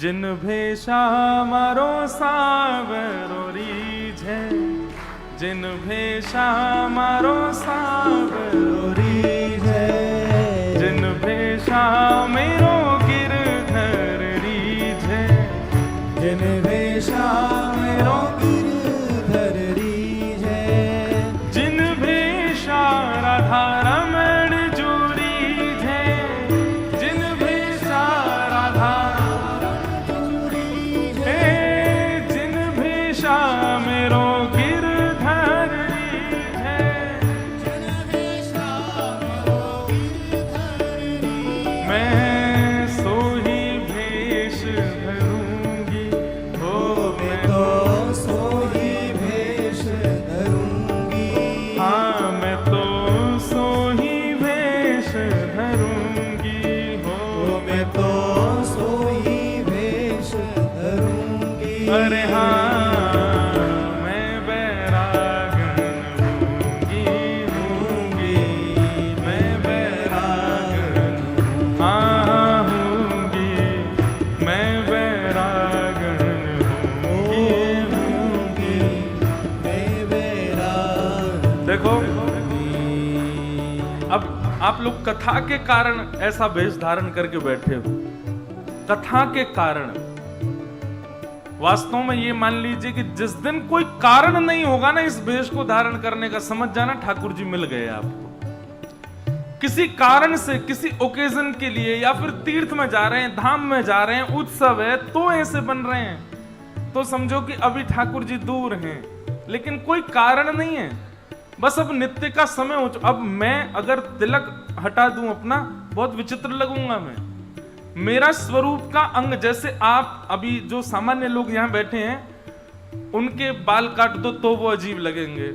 जिन भेषा मारो सावरो रीझे, जिन भेषा मारो सावरो रीझे, जिन भेषा मेरो गिरधर रीझे, जिन भेषा मेरो गिरधर रीझे, जिन भेषा राधा रमण जो रीझे, जिन भेषा राधा मेरो गिरधर रीझे, जिन भेषा मेरो गिरधर रीझे, मैं सोही भेष धरूंगी, हो मैं तो सोही भेष धरूंगी, हाँ मैं तो सोही भेष धरूंगी, हो मैं तो सोही भेष धरूंगी। अरे हाँ देखो, अब आप लोग कथा के कारण ऐसा वेश धारण करके बैठे हो। कथा के कारण वास्तव में ये मान लीजिए कि जिस दिन कोई कारण नहीं होगा ना इस वेश को धारण करने का, समझ जाना ठाकुर जी मिल गए आपको। किसी कारण से, किसी ओकेजन के लिए, या फिर तीर्थ में जा रहे हैं, धाम में जा रहे हैं, उत्सव है तो ऐसे बन रहे हैं, तो समझो कि अभी ठाकुर जी दूर हैं, लेकिन कोई कारण नहीं है, बस अब नित्य का समय हो चुका। अब मैं अगर तिलक हटा दूं अपना, बहुत विचित्र लगूंगा मैं। मेरा स्वरूप का अंग, जैसे आप अभी जो सामान्य लोग यहां बैठे हैं, उनके बाल काट दो तो वो अजीब लगेंगे,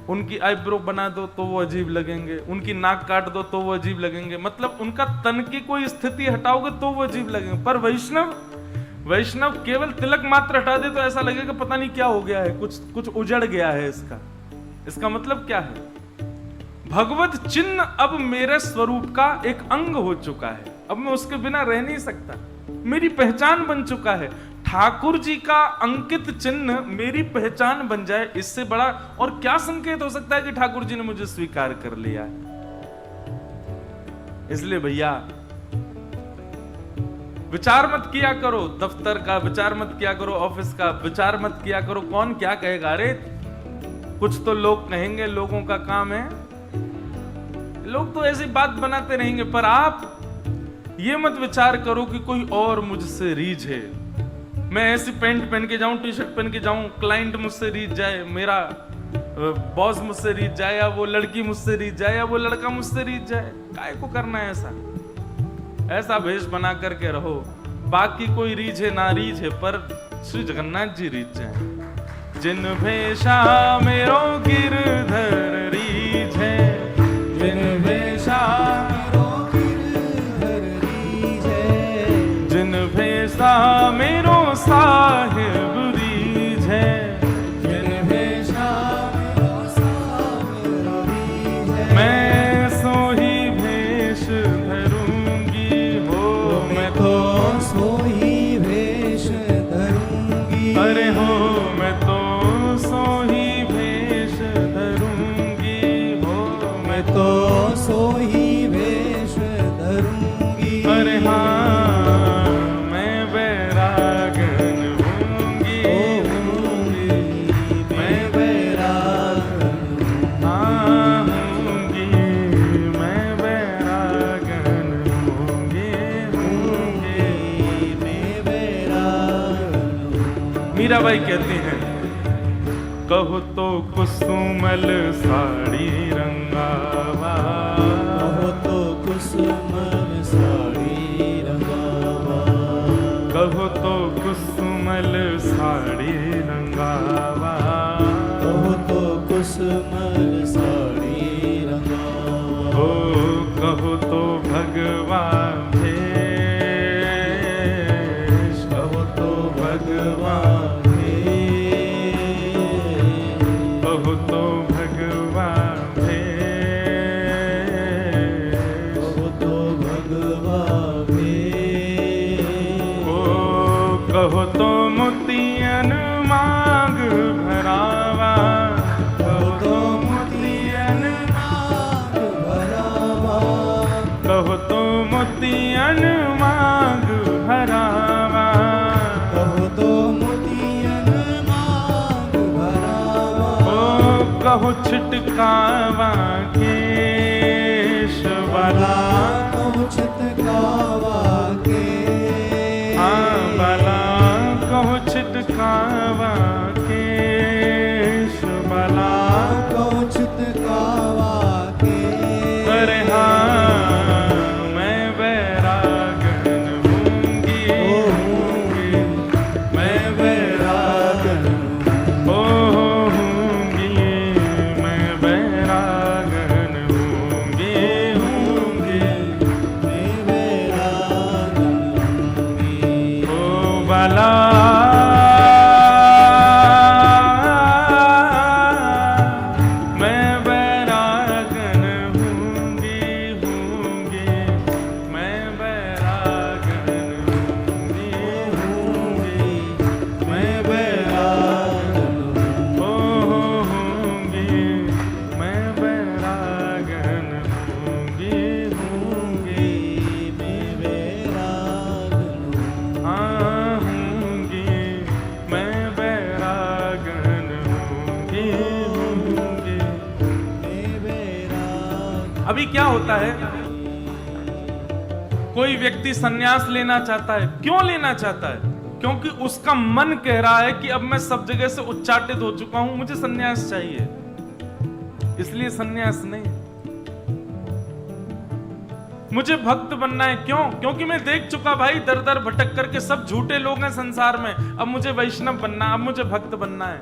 उनकी आईब्रो बना दो तो वो अजीब लगेंगे, उनकी नाक काट दो तो वो अजीब लगेंगे, मतलब उनका तन की कोई स्थिति हटाओगे तो वो अजीब लगेंगे। पर वैष्णव केवल तिलक मात्र हटा दे तो ऐसा लगेगा पता नहीं क्या हो गया है, कुछ उजड़ गया है। इसका मतलब क्या है? भगवत चिन्ह अब मेरे स्वरूप का एक अंग हो चुका है, अब मैं उसके बिना रह नहीं सकता, मेरी पहचान बन चुका है। ठाकुर जी का अंकित चिन्ह मेरी पहचान बन जाए, इससे बड़ा और क्या संकेत हो सकता है कि ठाकुर जी ने मुझे स्वीकार कर लिया है। इसलिए भैया विचार मत किया करो, दफ्तर का विचार मत किया करो, ऑफिस का विचार मत किया करो, कौन क्या कहेगा। अरे कुछ तो लोग कहेंगे, लोगों का काम है, लोग तो ऐसी बात बनाते रहेंगे, पर आप ये मत विचार करो कि कोई और मुझसे रीझे। मैं ऐसी पैंट पहन के जाऊं, टी शर्ट पहन के जाऊं, क्लाइंट मुझसे रीझ जाए, मेरा बॉस मुझसे रीझ जाए, या वो लड़की मुझसे रीझ जाए, या वो लड़का मुझसे रीझ जाए। काय को करना है ऐसा भेष बना करके रहो, बाकी कोई रीझे ना रीझे, पर श्री जगन्नाथ जी रीझ जाए। जिन भेषा मेरो गिरधर रीझे, जिन भेषा मेरो गिरधर रीझे, जिन भेषा मेरो साहिब रीझे, जिन भेषा मेरो साहिब रीझे, मैं सोही भेष धरूंगी, हो मैं तो सोही भेष धरूंगी। अरे हो मैं तो सोही भेष धरूंगी, हो मैं तो सोही भेष धरूंगी। अरे हाँ मैं बैरागन होंगी, मैं बैरागन होंगी, मैं बैरागन होंगी, मैं बैरागन। मीराबाई कहती हैं, कहो तो कुसुमल साड़ी रंगावा, कहो तो कुसुमल साड़ी रंगावा, कहो तो कुसुमल साड़ी रंगावा, कहो तो कुसुमल साड़ी रंगावा, ओ कहो तो भगवान भेष, कहो तो भगवान कहो तो मोतियन मांग भरावा, कहो तो मोतियन मांग भरावा, कहो तो मोतियन मांग भरावा, कहो तो मोतियन मांग भरावा। ओ कहो छिटकावा केश वाला, कहो छिटकावा केश बाला, कहो छिटकावा केश बाला, कहो छिटकावा केश। अरे हाँ मैं बैरागन हूँगी, मैं बैरागन हूँगी, मैं बैरागन हूँगी, मैं बैरागन हूँगी। ओ बाला मैं बैरागन हूँगी, मैं बैरागन हूँगी, मैं बैरागन हूँगी, मैं बैरागन हूँगी, मैं बैरागन हाँ हूँगी, मैं बैरागन हूँगी। मैं बैरागन। अभी क्या होता है, कोई व्यक्ति संन्यास लेना चाहता है। क्यों लेना चाहता है? क्योंकि उसका मन कह रहा है कि अब मैं सब जगह से उच्चाटित हो चुका हूं, मुझे संन्यास चाहिए, इसलिए संन्यास नहीं। मुझे भक्त बनना है। क्यों? क्योंकि मैं देख चुका भाई, दर दर भटक करके सब झूठे लोग हैं संसार में, अब मुझे वैष्णव बनना, अब मुझे भक्त बनना है।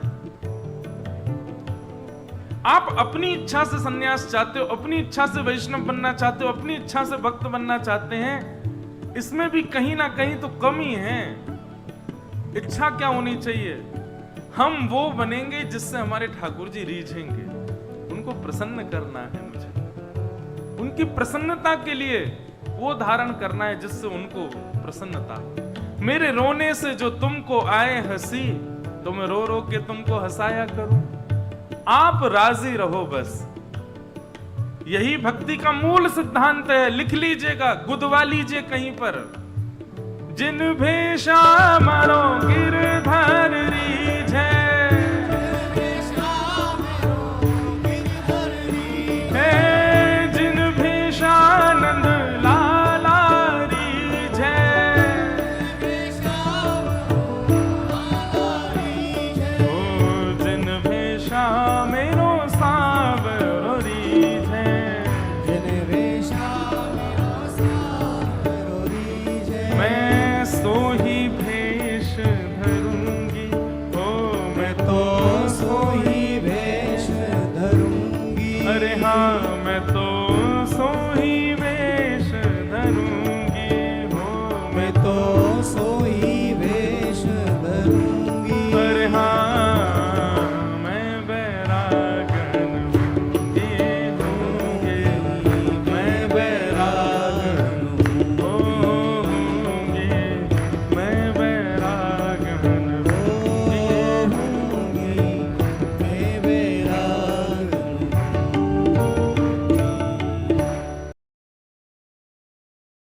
आप अपनी इच्छा से संन्यास चाहते हो, अपनी इच्छा से वैष्णव बनना चाहते हो, अपनी इच्छा से भक्त बनना चाहते हैं, इसमें भी कहीं ना कहीं तो कमी है। इच्छा क्या होनी चाहिए? हम वो बनेंगे जिससे हमारे ठाकुर जी रीझेंगे, उनको प्रसन्न करना है मुझे, उनकी प्रसन्नता के लिए वो धारण करना है जिससे उनको प्रसन्नता। मेरे रोने से जो तुमको आए हंसी, तो मैं रो रो के तुमको हंसाया करूं। आप राजी रहो बस, यही भक्ति का मूल सिद्धांत है। लिख लीजिएगा, गुदवा लीजिए कहीं पर। जिन भेषा मरो गिरधर रीझे, जिन भेषा नंद लाला रीझे, ओ जिन भेषा मेरो सावरो रीझे, जिन भेषा मेरो सावरो रीझे। मैं सोही